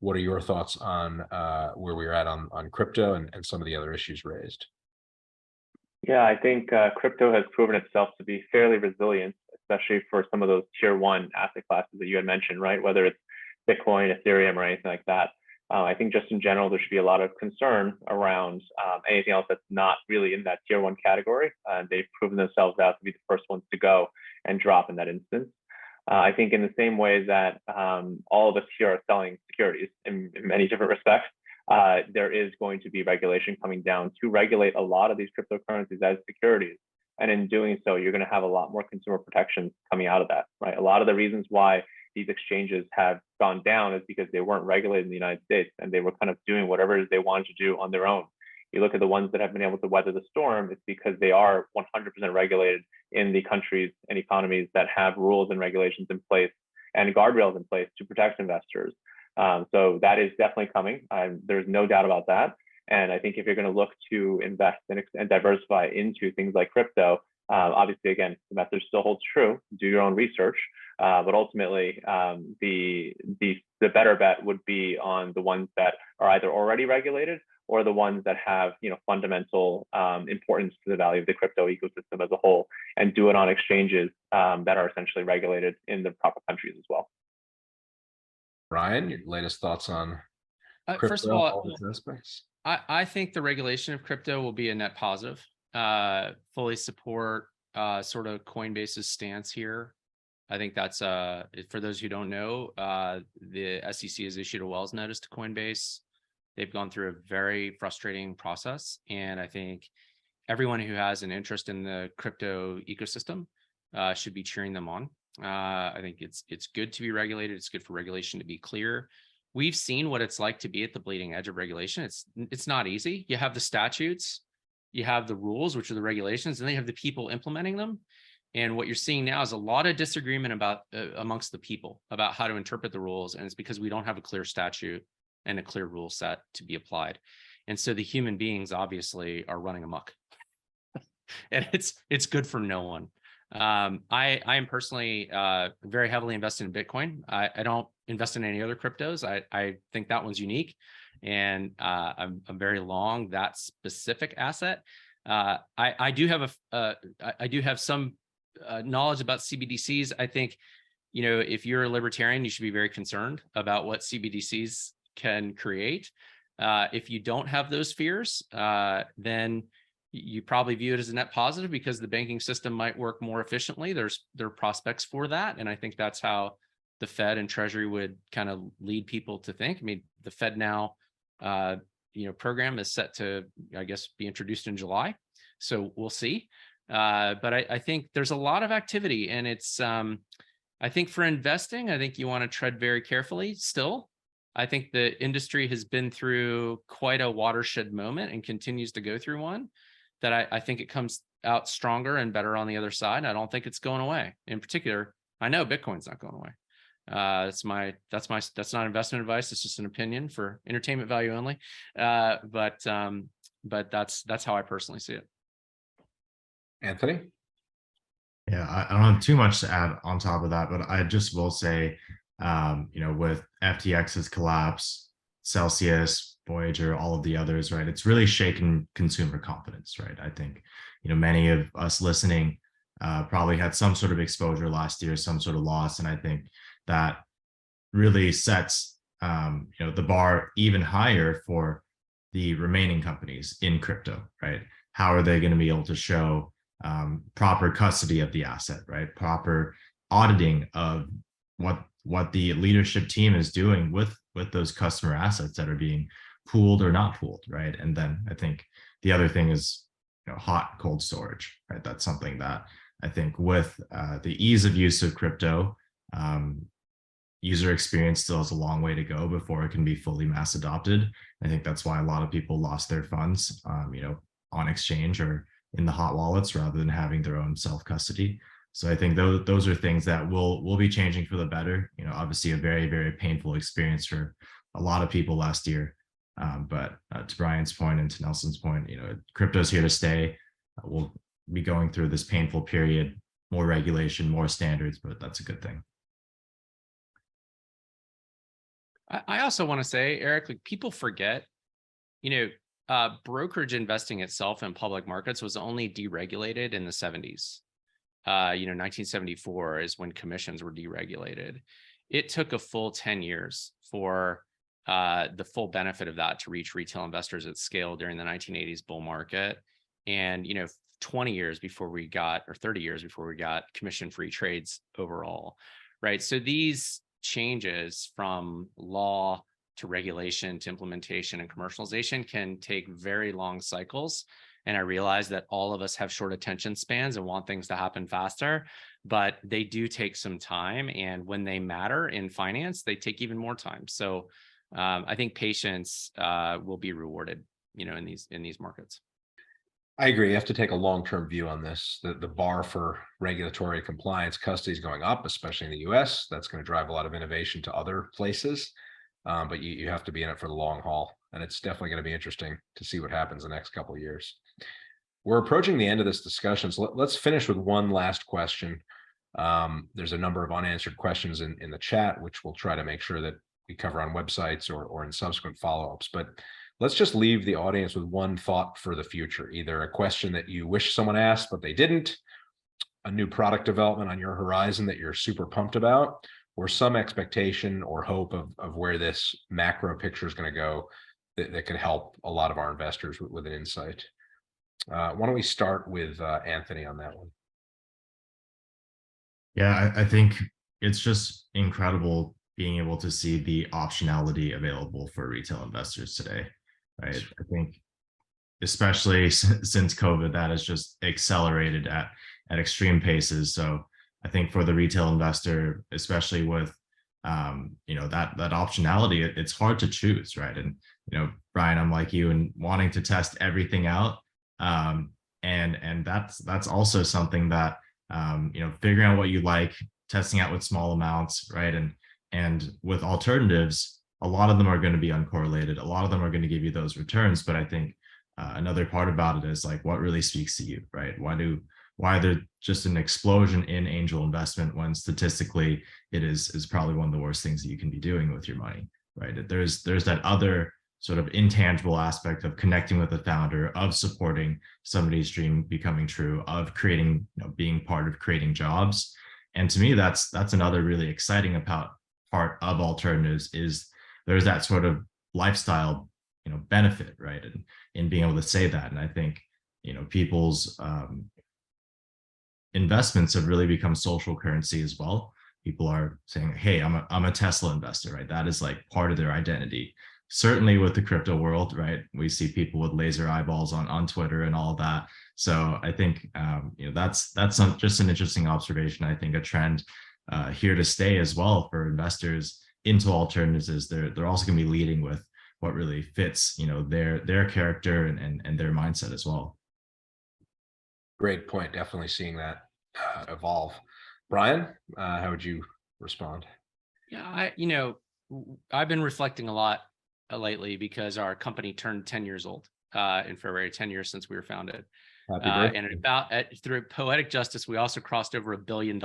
What are your thoughts on where we're at on crypto and some of the other issues raised? Yeah, I think crypto has proven itself to be fairly resilient, especially for some of those tier one asset classes that you had mentioned, right? Whether it's Bitcoin, Ethereum, or anything like that. I think just in general, there should be a lot of concern around anything else that's not really in that tier one category. They've proven themselves out to be the first ones to go and drop in that instance. I think in the same way that all of us here are selling securities in many different respects, there is going to be regulation coming down to regulate a lot of these cryptocurrencies as securities. And in doing so, you're going to have a lot more consumer protections coming out of that, right? A lot of the reasons why these exchanges have gone down is because they weren't regulated in the United States and they were kind of doing whatever it is they wanted to do on their own. You look at the ones that have been able to weather the storm, it's because they are 100% regulated in the countries and economies that have rules and regulations in place and guardrails in place to protect investors. So that is definitely coming. There's no doubt about that. And I think if you're going to look to invest and diversify into things like crypto, obviously, again, the message still holds true. Do your own research, but ultimately, the better bet would be on the ones that are either already regulated or the ones that have fundamental importance to the value of the crypto ecosystem as a whole, and do it on exchanges that are essentially regulated in the proper countries as well. Ryan, your latest thoughts on crypto, first of all, these aspects? I think the regulation of crypto will be a net positive. Fully support sort of Coinbase's stance here. I think that's for those who don't know, the SEC has issued a Wells notice to Coinbase. They've gone through a very frustrating process, and I think everyone who has an interest in the crypto ecosystem should be cheering them on. I think it's good to be regulated. It's good for regulation to be clear. We've seen what it's like to be at the bleeding edge of regulation. It's not easy. You have the statutes, you have the rules, which are the regulations, and then you have the people implementing them. And what you're seeing now is a lot of disagreement about amongst the people about how to interpret the rules, and it's because we don't have a clear statute and a clear rule set to be applied. And so the human beings obviously are running amok, and it's good for no one. I am personally very heavily invested in Bitcoin. I don't invest in any other cryptos. I think that one's unique, and I'm very long that specific asset. I do have some knowledge about CBDCs. I think, if you're a libertarian, you should be very concerned about what CBDCs can create. If you don't have those fears, then you probably view it as a net positive because the banking system might work more efficiently. There are prospects for that. And I think that's how the Fed and Treasury would kind of lead people to think. I mean, the Fed now, program is set to, I guess, be introduced in July. So we'll see. But I think there's a lot of activity, and it's, I think for investing, I think you want to tread very carefully still. I think the industry has been through quite a watershed moment and continues to go through one that I think it comes out stronger and better on the other side. I don't think it's going away. In particular, I know Bitcoin's not going away. That's not investment advice. It's just an opinion for entertainment value only. But that's how I personally see it. Anthony? Yeah, I don't have too much to add on top of that, but I just will say, with FTX's collapse, Celsius, Voyager, all of the others, right? It's really shaken consumer confidence, right? I think, many of us listening probably had some sort of exposure last year, some sort of loss. And I think that really sets the bar even higher for the remaining companies in crypto, right? How are they going to be able to show proper custody of the asset, right? Proper auditing of what the leadership team is doing with those customer assets that are being pooled or not pooled, right? And then I think the other thing is hot cold storage, right? That's something that I think with the ease of use of crypto, user experience still has a long way to go before it can be fully mass adopted. I think that's why a lot of people lost their funds, on exchange or in the hot wallets rather than having their own self custody. So I think those are things that will be changing for the better. Obviously a very, very painful experience for a lot of people last year. But to Brian's point and to Nelson's point, crypto's here to stay. We'll be going through this painful period, more regulation, more standards, but that's a good thing. I also want to say, Eric, like people forget, brokerage investing itself in public markets was only deregulated in the 70s. 1974 is when commissions were deregulated. It took a full 10 years for the full benefit of that to reach retail investors at scale during the 1980s bull market. And, 20 years before we got, or 30 years before we got commission-free trades overall, right? So these changes from law to regulation to implementation and commercialization can take very long cycles. And I realize that all of us have short attention spans and want things to happen faster, but they do take some time. And when they matter in finance, they take even more time. So I think patience will be rewarded, in these markets. I agree. You have to take a long-term view on this. The bar for regulatory compliance custody is going up, especially in the US. That's going to drive a lot of innovation to other places. But you have to be in it for the long haul. And it's definitely going to be interesting to see what happens the next couple of years. We're approaching the end of this discussion. So let's finish with one last question. There's a number of unanswered questions in the chat, which we'll try to make sure that we cover on websites or in subsequent follow-ups. But let's just leave the audience with one thought for the future, either a question that you wish someone asked, but they didn't, a new product development on your horizon that you're super pumped about, or some expectation or hope of where this macro picture is going to go that could help a lot of our investors with an insight. Why don't we start with Anthony on that one? Yeah, I think it's just incredible being able to see the optionality available for retail investors today, right? I think especially since COVID, that has just accelerated at extreme paces. So I think for the retail investor, especially with that optionality, it's hard to choose, right? And Brian, I'm like you and wanting to test everything out, and that's also something that figuring out what you like, testing out with small amounts, right? And with alternatives, a lot of them are going to be uncorrelated. A lot of them are going to give you those returns, but I think another part about it is like what really speaks to you, right? Why there's just an explosion in angel investment when statistically it is probably one of the worst things that you can be doing with your money, right? There's that other sort of intangible aspect of connecting with the founder, of supporting somebody's dream becoming true, of creating, being part of creating jobs. And to me, that's another really exciting part of alternatives is there's that sort of lifestyle, benefit, right? And in being able to say that. And I think, people's investments have really become social currency as well. People are saying, hey, I'm a Tesla investor, right? That is like part of their identity. Certainly with the crypto world, right? We see people with laser eyeballs on Twitter and all of that. So I think, that's just an interesting observation. I think a trend here to stay as well for investors into alternatives is they're also going to be leading with what really fits, their character and their mindset as well. Great point. Definitely seeing that evolve. Brian, how would you respond? Yeah, I've been reflecting a lot lately because our company turned 10 years old in February, 10 years since we were founded. And through poetic justice, we also crossed over $1 billion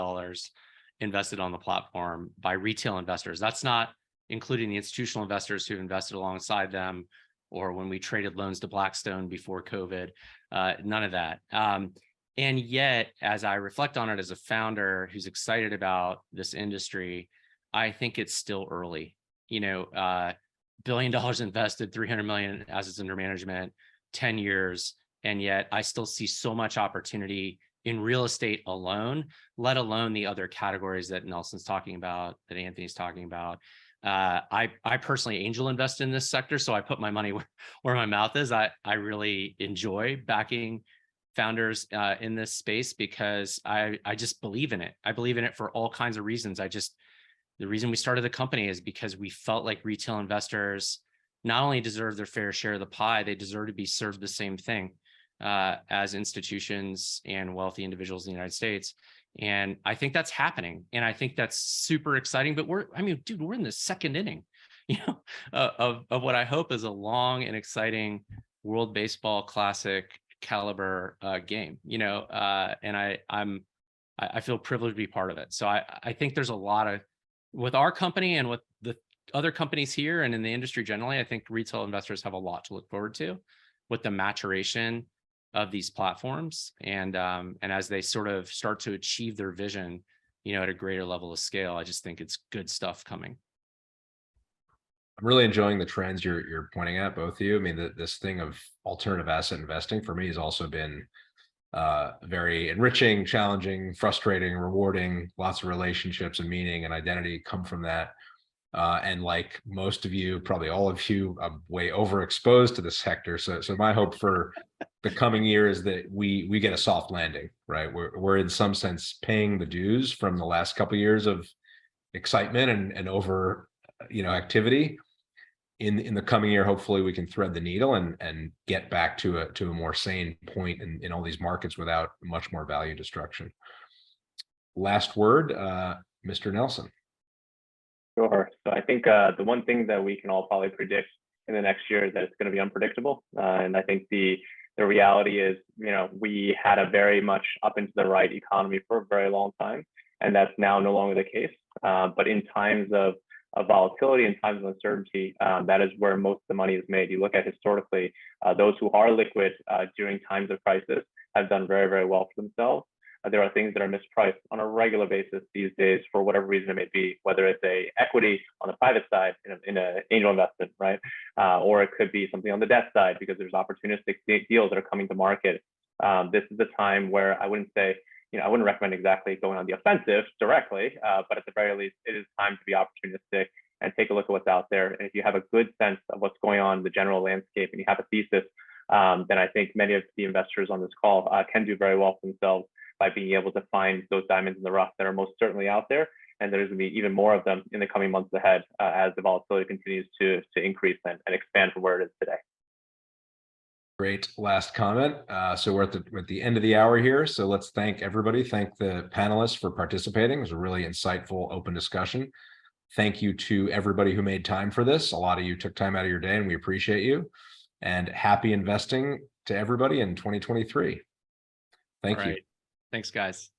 invested on the platform by retail investors. That's not including the institutional investors who've invested alongside them, or when we traded loans to Blackstone before COVID, none of that. And yet, as I reflect on it as a founder who's excited about this industry, I think it's still early. $1 billion invested, 300 million assets under management, 10 years. And yet I still see so much opportunity in real estate alone, let alone the other categories that Nelson's talking about, that Anthony's talking about. I personally angel invest in this sector, so I put my money where my mouth is. I really enjoy backing founders in this space because I just believe in it. I believe in it for all kinds of reasons. The reason we started the company is because we felt like retail investors not only deserve their fair share of the pie, they deserve to be served the same thing as institutions and wealthy individuals in the United States. And I think that's happening. And I think that's super exciting. But we're in the second inning, of what I hope is a long and exciting World Baseball Classic caliber game, and I feel privileged to be part of it. So I think there's a lot of, with our company and with the other companies here and in the industry generally, I think retail investors have a lot to look forward to with the maturation of these platforms. And as they sort of start to achieve their vision, at a greater level of scale, I just think it's good stuff coming. I'm really enjoying the trends you're pointing at, both of you. I mean, this thing of alternative asset investing for me has also been very enriching, challenging, frustrating, rewarding. Lots of relationships and meaning and identity come from that. And like most of you, probably all of you, I'm way overexposed to this sector. So my hope for the coming year is that we get a soft landing, right? We're in some sense paying the dues from the last couple of years of excitement and over activity. In the coming year, hopefully we can thread the needle and get back to a more sane point in all these markets without much more value destruction. Last word, Mr. Nelson. Sure. So I think the one thing that we can all probably predict in the next year is that it's going to be unpredictable. And I think the reality is, we had a very much up into the right economy for a very long time, and that's now no longer the case. But in times of volatility and times of uncertainty, that is where most of the money is made. You look at historically, those who are liquid during times of crisis have done very, very well for themselves. There are things that are mispriced on a regular basis these days for whatever reason it may be, whether it's a equity on the private side in an angel investment, right? Or it could be something on the debt side because there's opportunistic deals that are coming to market. This is a time where I wouldn't say, I wouldn't recommend exactly going on the offensive directly, but at the very least, it is time to be opportunistic and take a look at what's out there. And if you have a good sense of what's going on in the general landscape and you have a thesis, then I think many of the investors on this call can do very well for themselves by being able to find those diamonds in the rough that are most certainly out there. And there's going to be even more of them in the coming months ahead as the volatility continues to increase and expand from where it is today. Great last comment. So we're at the end of the hour here. So let's thank everybody. Thank the panelists for participating. It was a really insightful, open discussion. Thank you to everybody who made time for this. A lot of you took time out of your day and we appreciate you. And happy investing to everybody in 2023. Thank you. Thanks, guys.